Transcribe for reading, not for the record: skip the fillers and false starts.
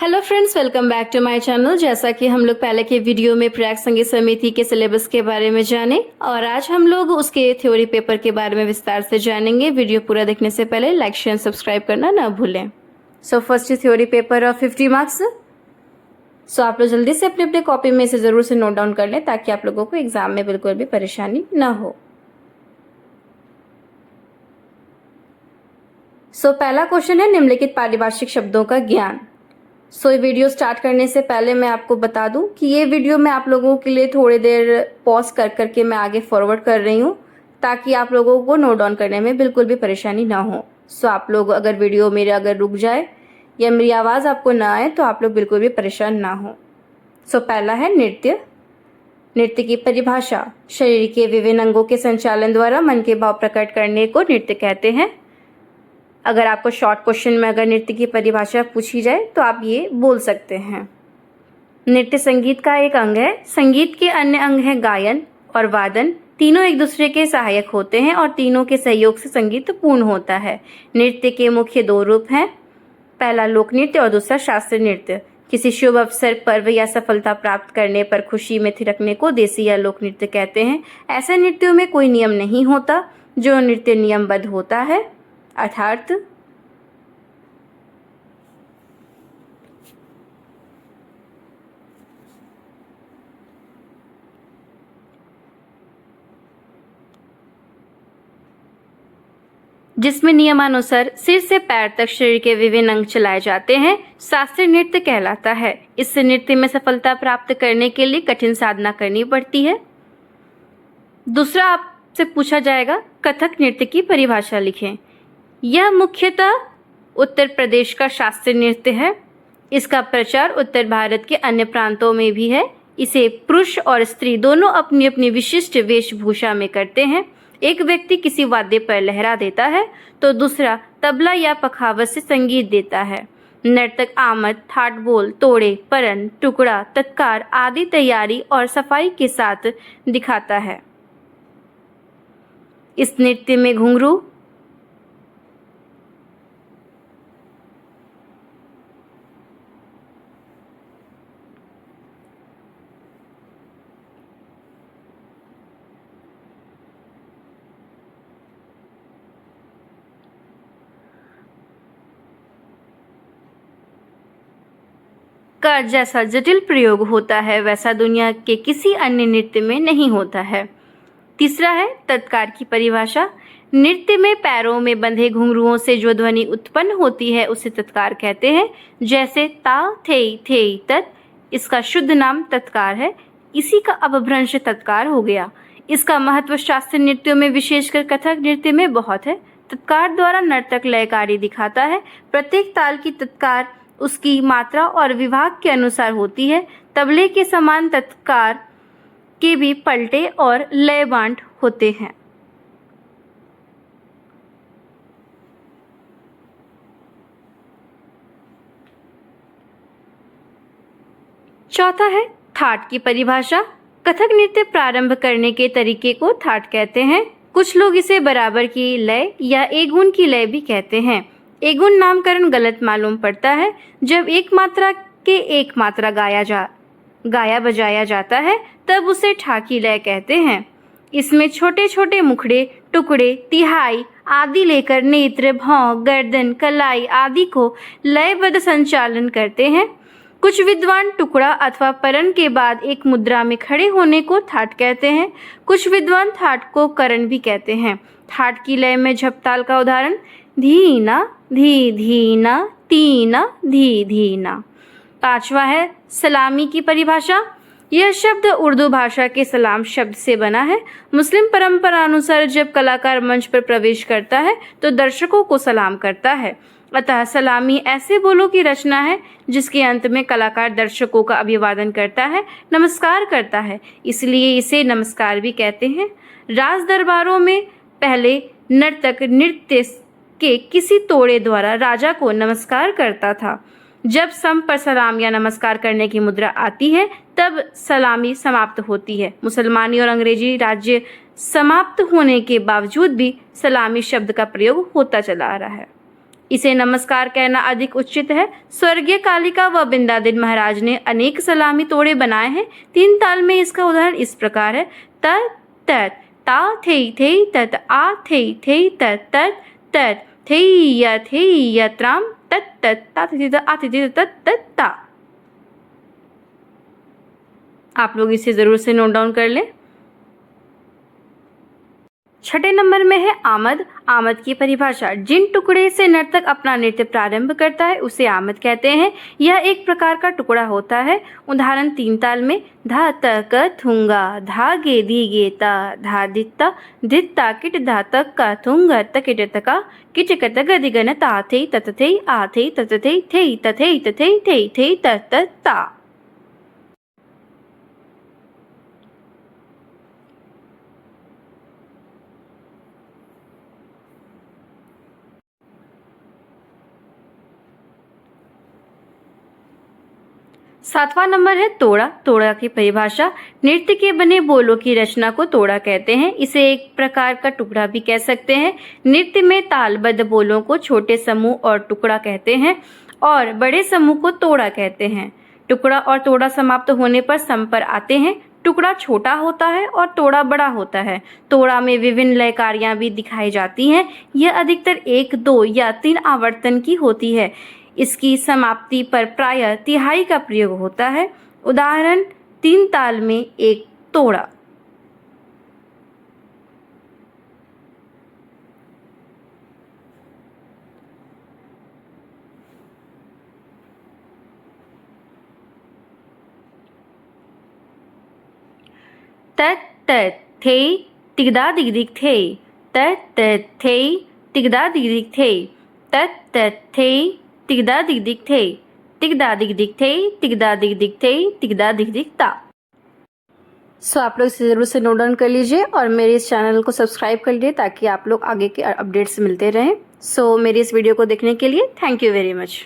Hello friends, welcome back to my channel. जैसा कि हम लोग पहले के वीडियो में प्रयाग संगीत समिति के सिलेबस के बारे में जाने और आज हम लोग उसके थ्योरी पेपर के बारे में विस्तार से जानेंगे। वीडियो पूरा देखने से पहले लाइक शेयर सब्सक्राइब करना ना भूलें। So first theory paper of 50 marks. So आप लोग जल्दी से अपने अपने कॉपी में इसे जरूर से नोट डाउन कर लें ताकि आप लोगों को एग्जाम में बिल्कुल भी परेशानी ना हो। सो पहला क्वेश्चन है निम्नलिखित पारिभाषिक शब्दों का ज्ञान। ये वीडियो स्टार्ट करने से पहले मैं आपको बता दूं कि ये वीडियो मैं आप लोगों के लिए थोड़ी देर पॉज कर करके मैं आगे फॉरवर्ड कर रही हूँ ताकि आप लोगों को नोट डाउन करने में बिल्कुल भी परेशानी ना हो। आप लोग अगर वीडियो मेरे अगर रुक जाए या मेरी आवाज़ आपको ना आए तो आप लोग बिल्कुल भी परेशान ना हो। पहला है नृत्य। नृत्य की परिभाषा, शरीर के विभिन्न अंगों के संचालन द्वारा मन के भाव प्रकट करने को नृत्य कहते हैं। अगर आपको शॉर्ट क्वेश्चन में अगर नृत्य की परिभाषा पूछी जाए तो आप ये बोल सकते हैं। नृत्य संगीत का एक अंग है। संगीत के अन्य अंग हैं गायन और वादन। तीनों एक दूसरे के सहायक होते हैं और तीनों के सहयोग से संगीत पूर्ण होता है। नृत्य के मुख्य दो रूप हैं, पहला लोक नृत्य और दूसरा शास्त्रीय नृत्य। किसी शुभ अवसर, पर्व या सफलता प्राप्त करने पर खुशी में थिरकने को देसी या लोक नृत्य कहते हैं। ऐसे नृत्यों में कोई नियम नहीं होता। जो नृत्य नियमबद्ध होता है अर्थात जिसमें नियमानुसार सिर से पैर तक शरीर के विभिन्न अंग चलाए जाते हैं, शास्त्रीय नृत्य कहलाता है। इस नृत्य में सफलता प्राप्त करने के लिए कठिन साधना करनी पड़ती है। दूसरा आपसे पूछा जाएगा कथक नृत्य की परिभाषा लिखें। यह मुख्यतः उत्तर प्रदेश का शास्त्रीय नृत्य है। इसका प्रचार उत्तर भारत के अन्य प्रांतों में भी है। इसे पुरुष और स्त्री दोनों अपनी अपनी विशिष्ट वेशभूषा में करते हैं। एक व्यक्ति किसी वाद्य पर लहरा देता है तो दूसरा तबला या पखावज से संगीत देता है। नर्तक आमद, थाट बोल, तोड़े, परन, टुकड़ा, तत्कार आदि तैयारी और सफाई के साथ दिखाता है। इस नृत्य में घुंघरू, का जैसा जटिल प्रयोग होता है वैसा दुनिया के किसी अन्य नृत्य में नहीं होता है। तीसरा है तत्कार की परिभाषा। नृत्य में पैरों में बंधे घुंघरुओं से जो ध्वनि उत्पन्न होती है उसे तत्कार कहते हैं। जैसे ता, थे, तत्, इसका शुद्ध नाम तत्कार है। इसी का अपभ्रंश तत्कार हो गया। इसका महत्व शास्त्रीय नृत्यों में विशेषकर कथक नृत्य में बहुत है। तत्कार द्वारा नर्तक लयकारी दिखाता है। प्रत्येक ताल की तत्कार उसकी मात्रा और विभाग के अनुसार होती है। तबले के समान तत्कार के भी पलटे और लय बांट होते हैं। चौथा है थाट की परिभाषा। कथक नृत्य प्रारंभ करने के तरीके को थाट कहते हैं। कुछ लोग इसे बराबर की लय या एगुन की लय भी कहते हैं। एगुन नामकरण गलत मालूम पड़ता है। जब एक मात्रा के एक मात्रा गाया बजाया जाता है तब उसे ठाकी लय कहते हैं। इसमें छोटे छोटे मुखड़े, टुकड़े, तिहाई आदि लेकर नेत्र, भौं, गर्दन, कलाई आदि को लयबद्ध संचालन करते हैं। कुछ विद्वान टुकड़ा अथवा परन के बाद एक मुद्रा में खड़े होने को थाट कहते हैं। कुछ विद्वान थाट को करण भी कहते हैं। थाट की लय में झपताल का उदाहरण धीना, धी धीना, तीना, धी धीना। पांचवा है सलामी की परिभाषा। यह शब्द उर्दू भाषा के सलाम शब्द से बना है। मुस्लिम परंपरा अनुसार जब कलाकार मंच पर प्रवेश करता है तो दर्शकों को सलाम करता है। अतः सलामी ऐसे बोलों की रचना है जिसके अंत में कलाकार दर्शकों का अभिवादन करता है, नमस्कार करता है, इसलिए इसे नमस्कार भी कहते हैं। राज दरबारों में पहले नर्तक नृत्य के किसी तोड़े द्वारा राजा को नमस्कार करता था। जब सम पर सलाम या नमस्कार करने की मुद्रा आती है तब सलामी समाप्त होती है। मुसलमानी और अंग्रेजी राज्य समाप्त होने के बावजूद भी सलामी शब्द का प्रयोग होता चला आ रहा है। इसे नमस्कार कहना अधिक उचित है। स्वर्गीय कालिका व बिंदादिन महाराज ने अनेक सलामी तोड़े बनाए हैं। 3 ताल में इसका उदाहरण इस प्रकार है। त तत ता थे तत आ थे तत तत तत थे त्राम तत तत ता थे आ थे तत तत ता। आप लोग इसे जरूर से नोट डाउन कर लें। छठे नंबर में है आमद। आमद की परिभाषा, जिन टुकड़े से नर्तक अपना नृत्य प्रारंभ करता है उसे आमद कहते हैं। यह एक प्रकार का टुकड़ा होता है। उदाहरण 3 ताल में धा त क थुंगा धा गे दी गे ता धा दित्ता दित्ता किट धा तक का थुंगा तकिट तका किट कत गदिगन ता थे तत थे आ थे तत थे तथे तथे थे तत ता। सातवां नंबर है तोड़ा। तोड़ा की परिभाषा, नृत्य के बने बोलों की रचना को तोड़ा कहते हैं। इसे एक प्रकार का टुकड़ा भी कह सकते हैं। नृत्य में तालबद्ध बोलों को छोटे समूह और टुकड़ा कहते हैं और बड़े समूह को तोड़ा कहते हैं। टुकड़ा और तोड़ा समाप्त होने पर सम पर आते हैं। टुकड़ा छोटा होता है और तोड़ा बड़ा होता है। तोड़ा में विभिन्न लयकारियां भी दिखाई जाती हैं। यह अधिकतर 1, 2 या 3 आवर्तन की होती है। इसकी समाप्ति पर प्रायः तिहाई का प्रयोग होता है। उदाहरण 3 ताल में एक तोड़ा। तत तत थे तिगदा दिगदिग थे तत तत थे तिगदा दिगदिग थे तत तत थे तिगदा दिगदिग थे तिगदा दिगदिग थे तिगदा दिगदिग थे तिगदा दिगदिग ता। सो आप लोग इसे जरूर से नोट डाउन कर लीजिए और मेरे इस चैनल को सब्सक्राइब कर लीजिए ताकि आप लोग आगे के अपडेट्स मिलते रहें। सो मेरी इस वीडियो को देखने के लिए थैंक यू वेरी मच।